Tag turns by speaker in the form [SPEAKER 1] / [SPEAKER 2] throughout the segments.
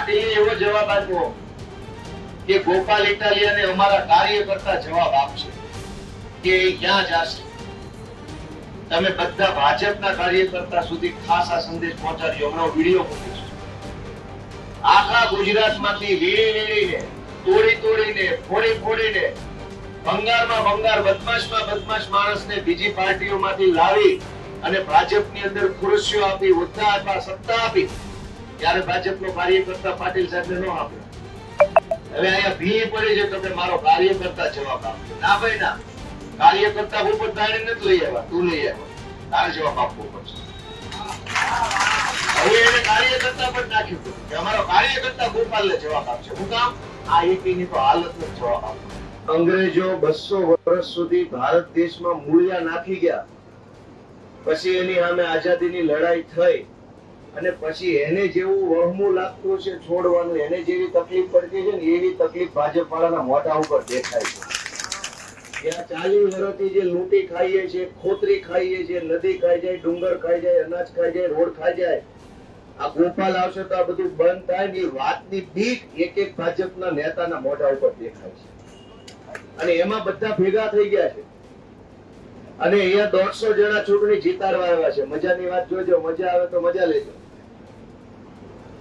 [SPEAKER 1] પાટીલે એવો જવાબ આપ્યો કે ગોપાલ ઇટાલિયાને અમારા કાર્યકર્તા જવાબ આપશે કે ક્યાં જશે. તમે બધા ભાજપના કાર્યકર્તા સુધી ખાસ આ સંદેશ પહોંચાડ્યો. હમણાં વિડીયો મૂકીશ. આખા ગુજરાતમાંથી વીણીને તોડીને ફોડીને ભંગારમાં ભંગાર બદમાશમાં બદમાશ માણસને બીજી પાર્ટીઓમાંથી લાવી અને ભાજપની અંદર ખુરશીઓ આપી, હોદ્દા આપ્યા, સત્તા આપી. ત્યારે ભાજપનો કાર્યકર્તા પાટીલ સાહેબને ન આપ્યો. હવે અહીંયા ભી પડી છે તો કે મારો કાર્યકર્તા જવાબ આપશે. ના ભાઈ ના, કાર્યકર્તા ઉપર તાણી નથી લઈ આવ્યા, તું લઈ આવ્યો. તારે જવાબ આપવો પડશે. હવે એને કાર્યકર્તા પર નાખ્યું કે અમારો કાર્યકર્તા ગોપાલને જવાબ આપશે. હું કામ? આ એપીની તો હાલતનો જવાબ આપો. અંગ્રેજો 200 વર્ષ સુધી ભારત દેશમાં મૂળિયા નાખી ગયા, પછી એની સામે આઝાદીની લડાઈ થઈ અને પછી એને જેવું વહમું લાગતું છે છોડવાનું, એને જેવી તકલીફ પડતી છે ને એવી તકલીફ ભાજપ વાળાના મોઢા ઉપર દેખાય છે. ત્યાં 40 વર્ષથી જે લૂંટી ખાઈએ છે, ખોતરી ખાઈએ છે, નદી ખાઈ જાય, ડુંગર ખાઈ જાય, અનાજ ખાઈ જાય, રોડ ખાઈ જાય, આ ગોપાલ આવશે તો આ બધું બંધ થાય ને એ વાતની બીક એક ભાજપના નેતાના મોઢા ઉપર દેખાય છે. અને એમાં બધા ભેગા થઈ ગયા છે અને અહીંયા 150 જણા ચૂંટણી જીતાડવા આવ્યા છે. મજાની વાત જોજો, મજા આવે તો મજા લેજો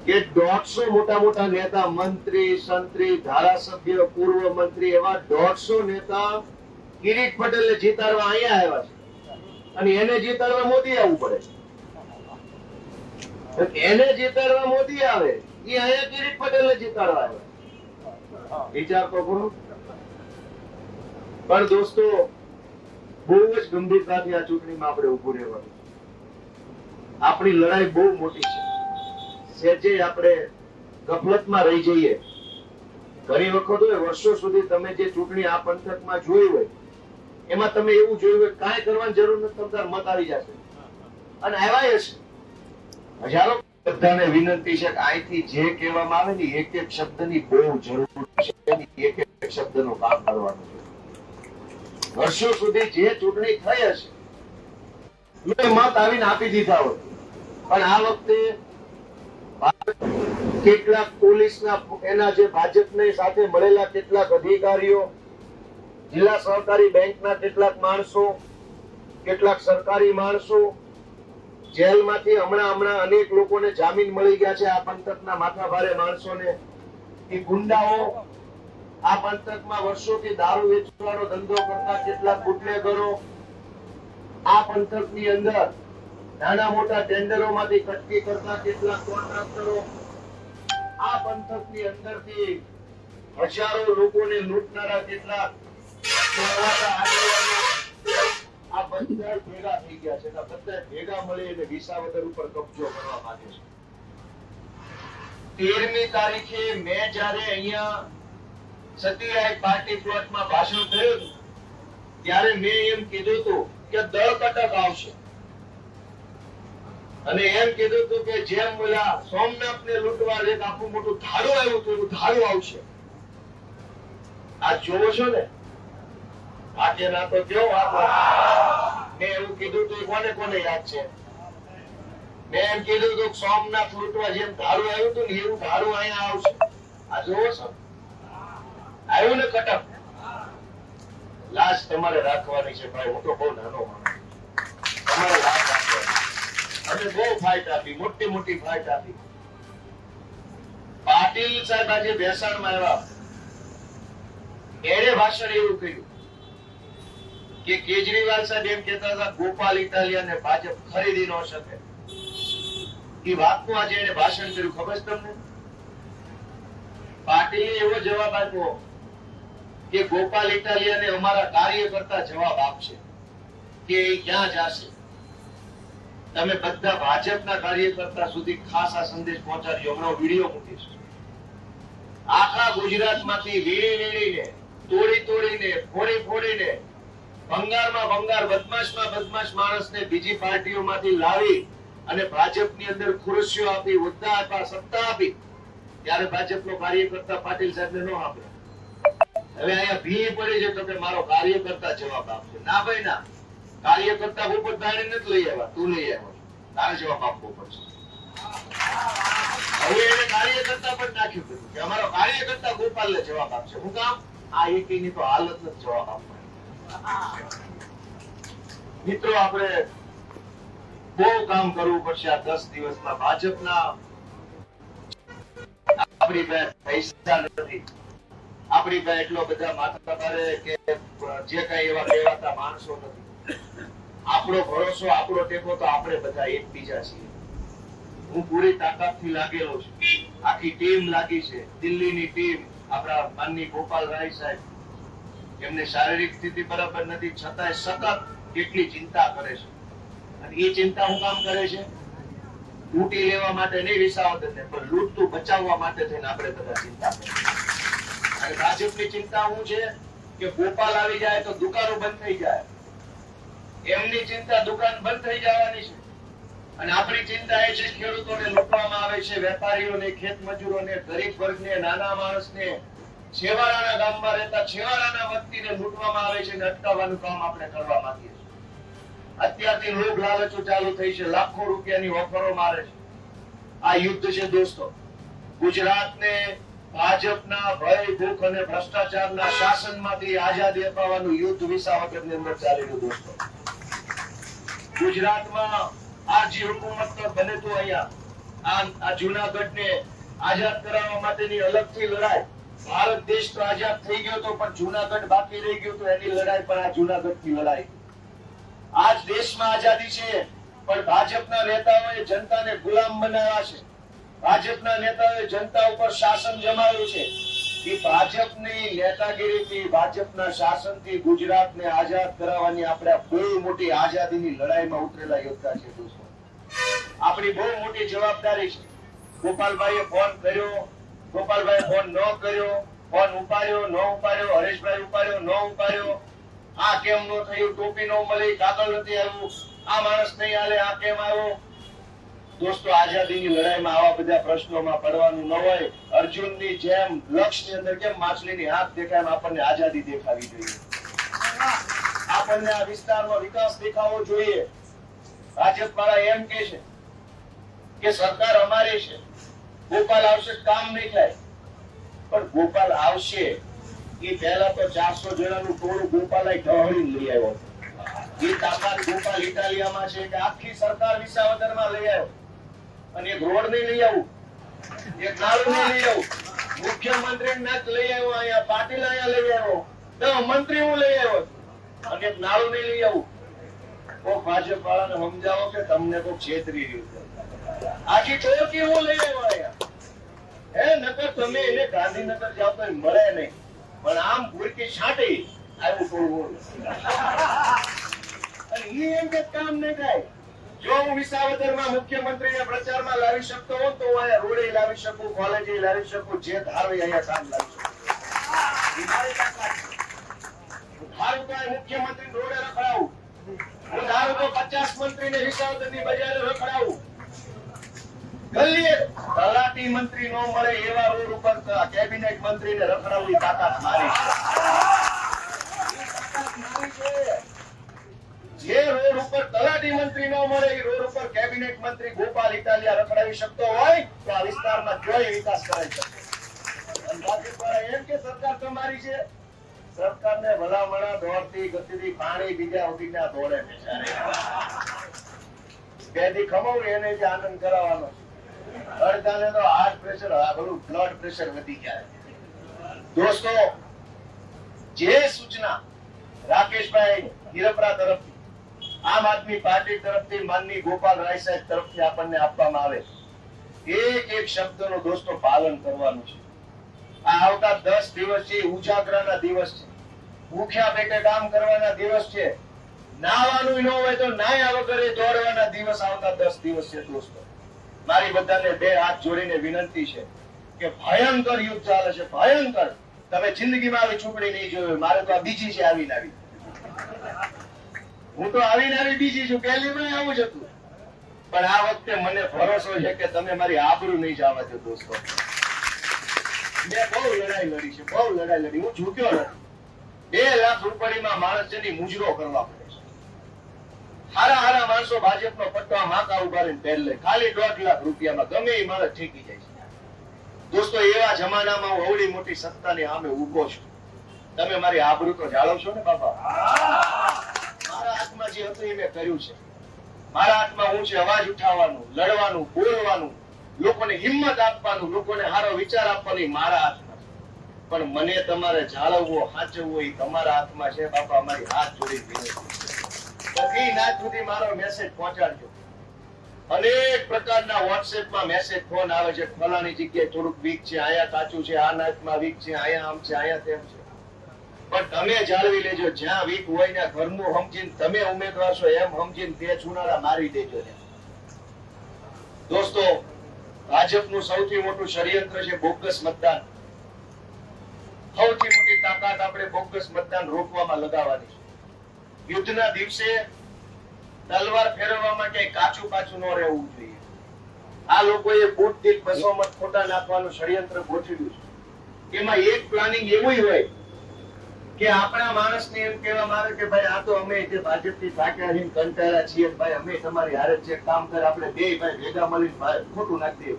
[SPEAKER 1] કે 150 મોટા મોટા નેતા, મંત્રી, સંત્રી, ધારાસભ્ય, પૂર્વ મંત્રી, એવા 150 નેતા કિરીટ પટેલને જીતાડવા અહીંયા આવ્યા છે. અને એને જીતાડવા મોદી આવવું પડે. એને જીતાડવા મોદી આવે, એ અહીંયા કિરીટ પટેલને જીતાડવા આવ્યા. વિચાર તો કરો. પણ દોસ્તો, બહુ જ ગંભીરતાથી આ ચૂંટણીમાં આપણે ઉભું રહેવાનું. આપણી લડાઈ બહુ મોટી છે. સેજે આપણે ગફલતમાં રહી જઈએ. ઘણી વખત હોય, વર્ષો સુધી તમે જે ચૂંટણી આ પંથકમાં જોઈ હોય એમાં તમે એવું જોયું હોય કાંઈ કરવાની જરૂર નથી, તમારા મત આવી જશે અને આવ્યા હશે. હજારો બધાને વિનંતી છે કે અહીંથી જે કહેવામાં આવે ને એક એક શબ્દની બહુ જરૂર છે. એક એક શબ્દનું કામ કરવાનું છે. વર્ષો સુધી જે ચૂંટણી થઈ હશે મત આવીને આપી દીધા હોય, પણ આ વખતે કેટલાક પોલીસના એના જે ભાજપની સાથે મળેલા કેટલાક અધિકારીઓ, જિલ્લા સહકારી બેંકના કેટલાક માણસો, કેટલાક સરકારી માણસો, જેલમાંથી હમણાં અનેક લોકોને જામીન મળી ગયા છે. આ પંથકના માથાભારે માણસોને, એ ગુંડાઓ આ પંથકમાં વર્ષોથી દારૂ વેચવાનો ધંધો કરતા કેટલાક બુટલેગરો, આ પંથકની અંદર નાના મોટા ટેન્ડરોમાંથી કટકી કરતા કેટલાક કોન્ટ્રાક્ટરો, આ પંથકની અંદરથી હજારો લોકોને લૂંટનારા કેટલાક આ બધા ભેગા થઈ ગયા છે. બધા ભેગા મળી અને વિસાવદર ઉપર કબજો કરવા માંગે છે. 13મી તારીખે મેં જ્યારે અહીંયા સતીરાય પાર્ટી પ્લોટમાં ભાષણ કર્યું ત્યારે મેં એમ કીધું હતું કે દળ કટક આવશે અને એમ કીધું હતું કે જેમ બોલા સોમનાથને લૂંટવા એક આખું મોટું ધાડું આવ્યું હતું એવું ધાડું આવશે. આ જોવો છો ને, આજના તો કેવો મેં એવું કીધું હતું. કોને કોને યાદ છે? મેં એમ કીધું હતું સોમનાથ લૂંટવા જેમ ધાડું આવ્યું હતું ને એવું ધાડું અહીંયા આવશે. આ જોવો છો, આવ્યું ને કટક. લાજ તમારે રાખવાની છે ભાઈ. હું તો બહુ નાનો માણસ, તમારે લાજ રાખવાની. અમે બહુ ફાઇટ આપી, મોટી મોટી ફાઇટ આપી. પાટીલ સાહેબ આજે ભેસાણમાં આવ્યા, એને ભાષણ એવું કહ્યું કે કેજરીવાલ સાહેબ એમ કહેતા હતા ગોપાલ ઇટાલિયાને ભાજપ ખરીદી ન શકે. એ વાતનું આજે એને ભાષણ કર્યું. ખબર છે તમને? પાટીલે એવો જવાબ આપ્યો કે ગોપાલ ઇટાલિયાને અમારા કાર્યકર્તા જવાબ આપશે કે ક્યાં જશે. તમે બધા ભાજપના કાર્યકર્તા સુધી ખાસ આ સંદેશ પહોંચાડ્યો. હમણાં વિડીયો મૂકીશ. આખા ગુજરાતમાંથી વીણીને તોડીને ફોડીને ભંગારમાં ભંગાર બદમાશમાં બદમાશ માણસને બીજી પાર્ટીઓમાંથી લાવી અને ભાજપની અંદર ખુરશીઓ આપી, હોદ્દા આપ્યા, સત્તા આપી. ત્યારે ભાજપનો કાર્યકર્તા પાટીલ સાહેબને ન આપ્યો. હવે અહીંયા ભી પડી છે તો કે મારો કાર્યકર્તા જવાબ આપશે. ના ભાઈ ના, કાર્યકર્તા ઉપર તાણી નથી લઈ આવ્યા, તું લઈ આવ્યો. તારે જવાબ આપવો પડશે. હવે એને કાર્યકર્તા પર કે અમારો કાર્યકર્તા ગોપાલને જવાબ આપશે. હું કામ? આ એકેયની તો હાલત જ જવાબ આપશે. મિત્રો, આપણે બહુ કામ કરવું પડશે આ 10 દિવસમાં. ભાજપના આપણી પાસે પૈસા નથી, આપણી પાસે એટલો બધા માથા ભારે કે જે કઈ એવા કહેવાતા માણસો નથી. આપણો ભરોસો, આપણો ટેકો તો આપણે બધા એકબીજા છીએ. હું પૂરી તાકાતથી લાગેલો છું. આખી ટીમ લાગી છે, દિલ્હીની ટીમ. આપણા માનની ગોપાલભાઈ સાહેબ, એમને શારીરિક સ્થિતિ બરાબર નથી, છતાંય સતત કેટલી ચિંતા કરે છે. અને એ ચિંતા હું કામ કરે છે? લૂંટી લેવા માટે નહીં વિસાવદરને, પણ લૂંટતું બચાવવા માટે થઈને આપણે બધા ચિંતા કરીએ. અને ભાજપની ચિંતા શું છે કે ગોપાલ આવી જાય તો દુકાનો બંધ થઈ જાય. એમની ચિંતા દુકાન બંધ થઈ જવાની છે. અને આપણી ચિંતા એ છે ખેડૂતોને લૂંટવામાં આવે છે, વેપારીઓને, ખેત મજૂરોને, ગરીબ વર્ગને, નાના માણસને, છેવાડાના ગામમાં રહેતા છેવાડાના વ્યક્તિને લૂંટવામાં આવે છે. અને અટકાવવાનું કામ આપણે કરવા માંગીએ છીએ. અત્યારથી લોભ લાલચો ચાલુ થઈ છે, લાખો રૂપિયાની ઓફરો મારે છે. આ યુદ્ધ છે દોસ્તો. ગુજરાતને ભાજપના ભય, ભૂખ અને ભ્રષ્ટાચારના શાસનમાંથી આઝાદી અપાવવાનું યુદ્ધ વિસાવદરની અંદર ચાલી રહ્યું દોસ્તો. ગુજરાતમાં આજી હુકુમત તો બને તો અહીંયા આ જૂનાગઢને આઝાદ કરાવવા માટેની અલગથી લડાઈ. ભારત દેશ તો આઝાદ થઈ ગયો તો, પણ જૂનાગઢ બાકી રહી ગયું તો એની લડાઈ પણ આ જૂનાગઢની લડાઈ. આજ દેશમાં આઝાદી છે, પણ ભાજપના નેતાઓએ જનતાને ગુલામ બનાવ્યા છે. ભાજપના નેતાઓએ જનતા ઉપર શાસન જમાવ્યું છે. એ ભાજપની નેતાગીરીથી, ભાજપના શાસનથી ગુજરાતને આઝાદ કરાવવાની આપણે બહુ મોટી આઝાદીની લડાઈમાં ઉતરેલા યોદ્ધા છે દોસ્તો. આપણી બહુ મોટી જવાબદારી છે. ગોપાલભાઈએ ફોન કર્યો, ગોપાલભાઈ ફોન ન કર્યો, ફોન ઉપાડ્યો, ન ઉપાડ્યો, હરેશભાઈ ઉપાડ્યો, ન ઉપાડ્યો, આ કેમ નો થયું, ટોપી નો મળી, કાગળ નથી આવ્યું, આ માણસ નહીં હાલે, આ કેમ આવ્યો. દોસ્તો, આઝાદીની લડાઈમાં આવા બધા પ્રશ્નોમાં પડવાનું ન હોય. અર્જુનની જેમ લક્ષ્યની અંદર કેમ માછલીની આંખ દેખાય, આપણને આઝાદી દેખાવી જોઈએ. આપણને આ વિસ્તારનો વિકાસ દેખાવો જોઈએ. ભાજપ વાળા એમ કે છે કે સરકાર અમારી છે, ગોપાલ આવશે કામ નહીં થાય. પણ ગોપાલ આવશે એ પહેલા તો 400 જણાનું ટોળું ગોપાલ ઢહળી લઈ આવ્યો. એ તાકાત ગોપાલ ઇટાલિયામાં છે કે આખી સરકાર વિસાવદરમાં લઈ આવ્યો. અને એક રોડ નહીં લઈ આવું, એક નાળું નહીં લઈ આવું, મુખ્યમંત્રી ને લઈ આવ્યો, અહીંયા પાટીલ અહીંયા લઈ આવ્યો, તો મંત્રી હું લઈ આવ્યો, અને એક નાળું નહીં લઈ આવું. કોઈ ભાજપ વાળાને સમજાવો કે તમને કોઈ છેતરી રહ્યું છે. આખી ટોળકી હું લઈ આવ્યો અહીંયા. હે નકર તમે એને ગાંધીનગર જાવ તો મળે નહીં, પણ આમ ભૂરકી છાંટી આવ્યું ટોળું. અને એ એમ કે કામ નહીં થાય. જો હું વિસાવદરમાં મુખ્યમંત્રીને પ્રચારમાં લાવી શકતો હોઉં તો હું અહીંયા રોડે લાવી શકું, કોલેજે લાવી શકું, જે ધારો અહીંયા કામ લાવી શકું. ધારો તો મુખ્યમંત્રી રોડે રખડાવું, હું ધારો તો 50 મંત્રીને વિસાવદરની બજારે રખડાવું. ગલીએ તલાટી મંત્રી નો મળે એવા રોડ ઉપર કેબિનેટ મંત્રીને રખડાવવી તાકાત મારી છે. જે રોડ ઉપર તલાટી મંત્રી ન મળે એ રોડ ઉપર કેબિનેટ મંત્રી ગોપાલ ઇટાલિયા રખડાવી શકતો હોય તો આ વિસ્તારમાં જોઈ વિકાસ કરાવી શકે. ભાજપ વાળા એમ કે સરકાર તમારી છે, સરકારને ભલામણા દોડતી ગતિથી પાણી બીજા ઉડીના દોડે બેથી ખમવું એને જે આનંદ કરાવવાનો છે. અડધાને તો હાર્ટ પ્રેશર, બધું બ્લડ પ્રેશર વધી જાય. દોસ્તો, જે સૂચના રાકેશભાઈ હિરપરા તરફથી, આમ આદમી પાર્ટી તરફથી, માનની ગોપાલ રાય સાહેબ તરફથી આપણને આપવામાં આવે, એક એક શબ્દનો દોસ્તો પાલન કરવાનું છે. આ આવતા 10 દિવસ છે, ઉજાગરાના દિવસ છે, ભૂખ્યા પેટે કામ કરવાના દિવસ છે, નાવાનું ન હોય તો નાયા વગર દોડવાના દિવસ આવતા 10 દિવસ છે દોસ્તો. મારી બધાને બે હાથ જોડીને વિનંતી છે કે ભયંકર યુદ્ધ ચાલે છે, ભયંકર. તમે જિંદગીમાં આવી ચૂંટણી નહીં જોયું. મારે તો આ બીજી છે આવીને આવી. હું તો આવીને આવી બીજી છું, પહેલી માં આવું જ હતું. પણ આ વખતે મને ભરોસો છે કે તમે મારી આબરૂ નહીં જવા દો દોસ્તો. મેં બહુ લડાઈ લડી છે, બહુ લડાઈ લડી. હું ઝૂક્યો નથી. 2 લાખ રૂપિયામાં માણસ જેની મુજરો કરવા પડે છે. હારા હારા માણસો ભાજપનો પટ્ટો માકા ઉભા રહીને પહેર લે, ખાલી 1.5 લાખ રૂપિયામાં ગમે એ માણસ ઠેકી જાય છે દોસ્તો. એવા આ જમાનામાં હું અવળી મોટી સત્તાની સામે ઊભો છું. તમે મારી આબરૂ તો જાળવશો ને બાપા? મારા હાથમાં જે હતું એ મેં કર્યું છે. મારા હાથમાં હું છે અવાજ ઉઠાવવાનું, લડવાનું, બોલવાનું, લોકોને હિંમત આપવાનું, લોકોને સારો વિચાર આપવાનો મારા હાથમાં છે. પણ મને તમારે જાળવવો, સાચવવો એ તમારા હાથમાં છે બાપા. અમારી હાથ જોડી વિનંતી છે. ના સુધી મારો મેસેજ પહોંચાડજો. અનેક પ્રકારના વોટ્સએપમાં મેસેજ ફોન આવે છે, ફલાણી જગ્યાએ થોડુંક વીક છે, આયા કાચું છે, આ નાકમાં વીક છે, આયા આમ છે, આયા તેમ છે. પણ તમે જાળવી લેજો. જ્યાં વીક હોય ને ઘરનું સમજીને તમે ઉમેદવાર છો એમ સમજીને તે ચુનારા મારી દેજો. દોસ્તો, ભાજપનું સૌથી મોટું ષડયંત્ર છે બોગસ મતદાન. સૌથી મોટી તાકાત આપણે બોગસ મતદાન રોકવામાં લગાવવાની છે. યુદ્ધના દિવસે તલવાર ફેરવવા માટે કાચું પાછું ન રહેવું જોઈએ. આ લોકોએ બુટ દીઠ 200 મત ખોટા નાખવાનું ષડયંત્ર ગોઠવ્યું છે. એમાં એક પ્લાનિંગ એવું હોય કે આપણા માણસને એમ કહેવામાં આવે કે ભાઈ આ તો અમે જે ભાજપથી થાક્યા છીએ, કંટાળ્યા છીએ, ભાઈ અમે તમારી હારે જે કામ કરે આપણે બે ભાઈ ભેગા મળીને ખોટું નાખી દઈએ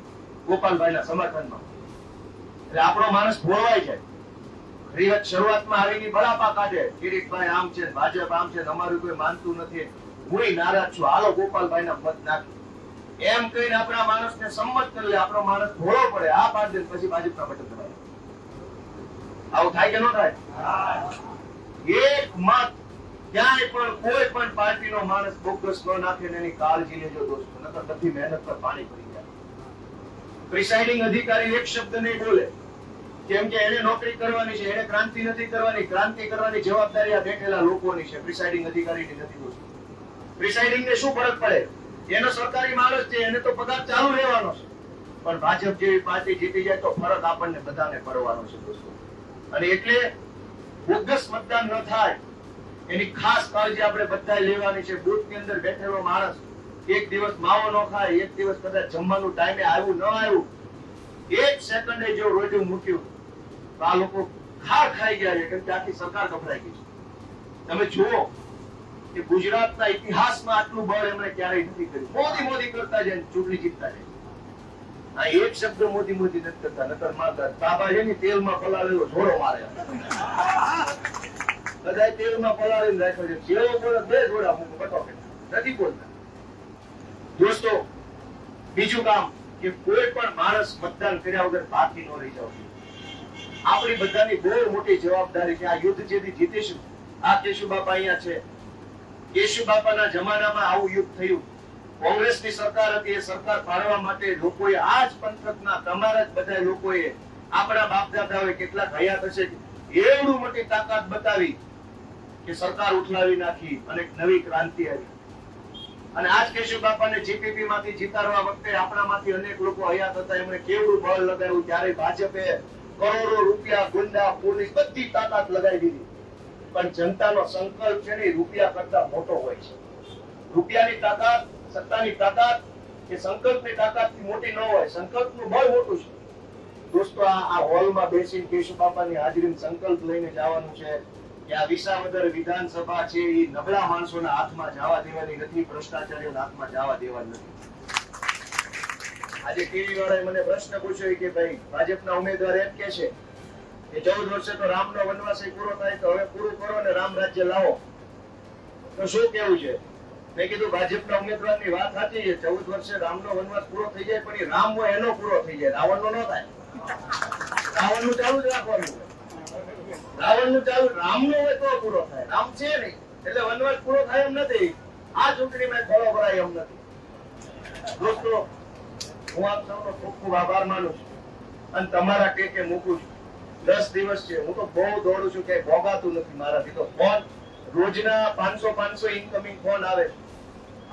[SPEAKER 1] ગોપાલભાઈના સમર્થનમાં. એટલે આપણો માણસ ભોળવાઈ જાય. રીહત શરૂઆતમાં આવીને બળાપા કાઢે, કિરીટભાઈ આમ છે, ભાજપ આમ છે, અમારું કોઈ માનતું નથી, હું નારાજ છું, હાલો ગોપાલભાઈના મત નાખી. એમ કહીને આપણા માણસને સંમત કરી લે. આપણો માણસ ભોળો પડે, આ પાડી દે, પછી ભાજપના બટન દબાવે. આવું થાય કે ન થાય? એક મત ક્યાંય પણ કોઈ પણ પાર્ટીનો માણસ બોગસ ન નાખે ને એની કાળજી લેજો દોસ્તો, નકર બધી મહેનત પર પાણી પડી જાય. પ્રિસાઇડિંગ અધિકારી એક શબ્દ નહીં બોલે, કેમ કે એને નોકરી કરવાની છે, એને ક્રાંતિ નથી કરવાની. ક્રાંતિ કરવાની જવાબદારી આ બેઠેલા લોકોની છે, પ્રિસાઇડિંગ અધિકારીની નથી દોસ્તો. પ્રિસાઇડિંગ ને શું ફરક પડે? એનો સરકારી માણસ છે, એને તો પગાર ચાલુ રહેવાનો છે. પણ ભાજપ જેવી પાર્ટી જીતી જાય તો ફરક આપણને બધાને પડવાનો છે દોસ્તો. અને એટલે બોગસ મતદાન ન થાય એની ખાસ કાળજી આપણે બધાએ લેવાની છે. બૂથ ની અંદર બેઠેલો માણસ એક દિવસ માવો ન ખાય, એક દિવસ કદાચ જમવાનું ટાઈમે આવ્યું ન આવ્યું, એક સેકન્ડે જો રોજુ મૂક્યું તો આ લોકો ખાર ખાઈ ગયા છે, કેમ કે આખી સરકાર ગભરાઈ ગઈ છે. તમે જુઓ કે ગુજરાતના ઇતિહાસમાં આટલું બળ એમણે ક્યારેય નથી કર્યું. મોદી કરતા જાય, ચૂંટણી જીતતા જાય. આ એક શબ્દ મોદી નથી કરતા, નકર માતા તાબા છે ને તેલમાં પલાળેલો ઝોડો મારે. બધા તેલમાં પલાળીને રાખ્યો છે, જેવો બોલે બે ઝોડા મૂકો બટો નથી બોલતા. દોસ્તો, બીજું કામ કે કોઈ પણ માણસ મતદાન કર્યા વગર બાકી ન રહી જાવ. આપણી બધાની બહુ મોટી જવાબદારી છે. આ યુદ્ધ જેથી જીતીશું, આ કેશુ બાપા અહીંયા છે. કેશુ બાપાના જમાનામાં આવું યુદ્ધ થયું. કોંગ્રેસની સરકાર હતી, એ સરકાર પાડવા માટે લોકોએ આ જ પંથકના તમારા જ બધા લોકોએ, આપણા બાપ દાદાઓએ કેટલાક હયાત હશે, એવડું મોટી તાકાત બતાવી કે સરકાર ઉઠલાવી નાખી અને નવી ક્રાંતિ આવી. અને આજ કેશુ બાપાને જીપીપી માંથી જીતાડવા વખતે આપણામાંથી અનેક લોકો હયાત હતા, એમણે કેવડું બળ લગાવ્યું. ત્યારે ભાજપે કરોડો રૂપિયા, ગુંડા, પોલીસ બધી તાકાત લગાવી દીધી. પણ જનતાનો સંકલ્પ છે ને રૂપિયા કરતા મોટો હોય છે. રૂપિયાની તાકાત, સત્તાની તાકાત કે સંકલ્પની તાકાતથી મોટી ન હોય. સંકલ્પનું બળ મોટું છે. દોસ્તો, આ હોલમાં બેસીને કેશુ બાપાની હાજરીમાં સંકલ્પ લઈને જવાનું છે કે આ વિસાવદર વિધાનસભા છે એ નબળા માણસોના હાથમાં જવા દેવાની નથી, ભ્રષ્ટાચારીઓના હાથમાં જવા દેવાની નથી. આજે ટીવી વાળાએ મને પ્રશ્ન પૂછ્યો કે ભાઈ ભાજપના ઉમેદવાર એમ કે છે કે 14 વર્ષે તો રામનો વનવાસ પૂરો થાય, તો હવે પૂરું કરો અને રામ રાજ્ય લાવો. તો શું કેવું છે? મેં કીધું ભાજપના ઉમેદવારની વાત સાચી છે, 14 વર્ષે રામનો વનવાસ પૂરો થઈ જાય, પણ એ રામ હોય એનો પૂરો થઈ જાય, રાવણનો ન થાય. રાવણનું ચાલુ જ રાખવાનું. રાવણનું ચાલુ, રામનો હોય તો પૂરો થાય. રામ છે નહીં એટલે વનવાસ પૂરો થાય એમ નથી. આ ચૂંટણીમાં ખોળો ભરાય એમ નથી. દોસ્તો, હું આપ સૌનો ખૂબ ખૂબ આભાર માનું છું અને તમારા ટેકે મૂકું છું. 10 દિવસ છે, હું તો બહુ દોડું છું, કે ભોગાતું નથી મારાથી. તો ફોન રોજના 500 ઇનકમિંગ ફોન આવે.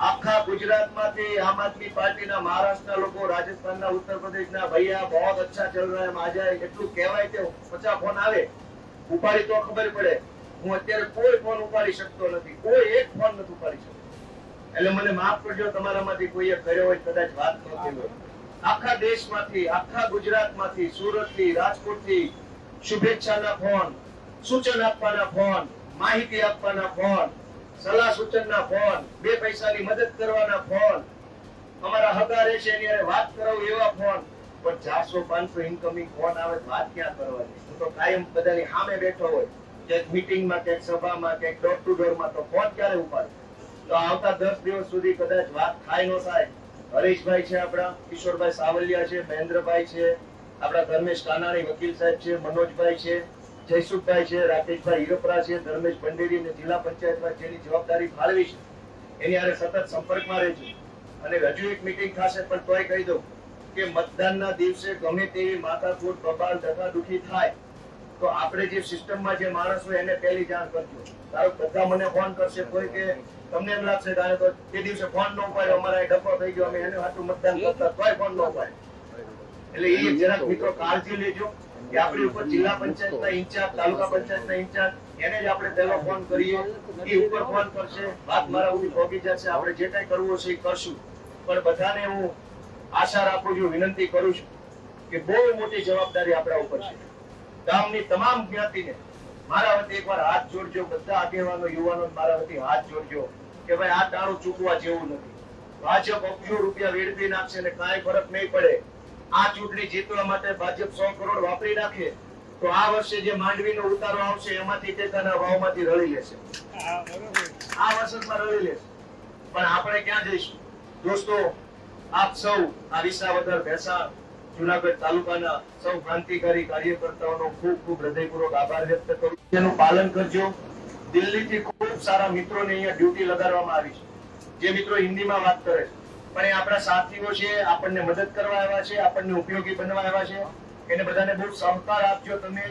[SPEAKER 1] આખા ગુજરાતમાંથી આમ આદમી પાર્ટીના, મહારાષ્ટ્રના લોકો, રાજસ્થાનના, ઉત્તર પ્રદેશના, ભૈયા બહુ અચ્છા ચલ રહા હે માજા, એટલું કહેવાય કે 50 ફોન આવે. ઉપાડી તો ખબર પડે. હું અત્યારે કોઈ ફોન ઉપાડી શકતો નથી, કોઈ એક ફોન નથી ઉપાડી શકતો. એટલે મને માફ કરજો, તમારામાંથી કોઈએ કર્યો હોય, કદાચ વાત ન થઈ હોય. આખા દેશમાંથી, આખા ગુજરાતમાંથી, સુરતથી, રાજકોટથી શુભેચ્છાના ફોન, સૂચન આપવાના ફોન, માહિતી આપવાના ફોન, સલાહ સૂચનના ફોન, 2 પૈસાની મદદ કરવાના ફોન, અમારા હગા રહેશે એની વાત કરાવું એવા ફોન. પણ 400-500 ઇન્કમિંગ ફોન આવે તો વાત ક્યાં કરવાની? હું તો કાયમ બધાની સામે બેઠો હોય, ક્યાંક મીટિંગમાં, ક્યાંક સભામાં, ક્યાંક ડોર ટુ ડોરમાં, તો ફોન ક્યારે ઉપાડે? તો આવતા 10 દિવસ સુધી કદાચ વાત થાય ન થાય. હરીશભાઈ છે, આપણા કિશોરભાઈ સાવલિયા છે, મહેન્દ્રભાઈ છે, આપણા ધર્મેશ કાનાણી વકીલ સાહેબ છે, મનોજભાઈ છે, જયસુખભાઈ છે, રાકેશભાઈ હીરપરા છે, ધર્મેશ ભંડેરી ને જિલ્લા પંચાયતમાં જેની જવાબદારી ફાળવી છે એની હારે સતત સંપર્કમાં રહેજો. અને હજુ એક મીટિંગ થશે, પણ તોય કહી દઉં કે મતદાનના દિવસે ગમે તેવી માથાકૂટ, બબાલ, ધકાધુકી થાય તો આપણે જે સિસ્ટમમાં જે માણસ હોય એને પહેલી જાણ કરજો. ધારો બધા મને ફોન કરશે, કોઈ કે તમને એમ લાગશે કે તો તે દિવસે ફોન ન ઉપાડ્યો, અમારા ડબ્બો થઈ ગયો, અમે એને હાથું મતદાન કરતા તોય ફોન ન ઉપાડે. એટલે એ જરાક મિત્રો કાળજી લેજો કે આપણી ઉપર જિલ્લા પંચાયતના ઇન્ચાર્જ, તાલુકા પંચાયતના ઇન્ચાર્જ, એને જ આપણે પહેલો ફોન કરીએ, એ ઉપર ફોન કરશે, વાત મારા સુધી પહોંચી જશે, આપણે જે કઈ કરવું છે એ કરશું. પણ બધાને હું આશા રાખું છું, વિનંતી કરું છું કે બહુ મોટી જવાબદારી આપણા ઉપર છે. ગામની તમામ જ્ઞાતિને મારા વતી એકવાર હાથ જોડજો, બધા આગેવાનો, યુવાનો મારા વતી હાથ જોડજો કે ભાઈ આ ટાણું ચૂકવા જેવું નથી. ભાજપ અબજો રૂપિયા વેડફી નાખશે ને કાંઈ ફરક નહીં પડે. આ ચૂંટણી જીતવા માટે ભાજપ 100 કરોડ વાપરી નાખે તો આ વર્ષે જે માંડવીનો ઉતારો આવશે એમાંથી ટેકાના ભાવમાંથી રળી લેશે, આ વર્ષમાં રળી લેશે. પણ આપણે ક્યાં જઈશું દોસ્તો? આપ સૌ આ વિસાવદર, ભેંસાણ, જુનાગઢ તાલુકાના સૌ ક્રાંતિકારી કાર્યકર્તાઓનો ખૂબ ખૂબ હૃદયપૂર્વક આભાર વ્યક્ત કરું. તેનું પાલન કરજો. દિલ્હીથી ખૂબ સારા મિત્રોને અહીંયા ડ્યુટી લગાડવામાં આવી છે, જે મિત્રો હિન્દીમાં વાત કરે છે, પણ એ આપણા સાથીઓ છે, આપણને મદદ કરવા આવ્યા છે, આપણને ઉપયોગી બનવા આવ્યા છે. એને બધાને બહુ સહકાર આપજો. તમે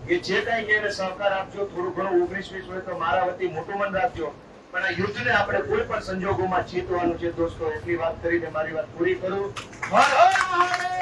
[SPEAKER 1] એ જે કઈ કે એને સહકાર આપજો. થોડું ઘણું 19-20 હોય તો મારા વતી મોટું મન રાખજો. પણ આ યુદ્ધને આપણે કોઈ પણ સંજોગોમાં જીતવાનું છે દોસ્તો. એટલી વાત કરીને મારી વાત પૂરી કરું. હર હર મહાદેવ!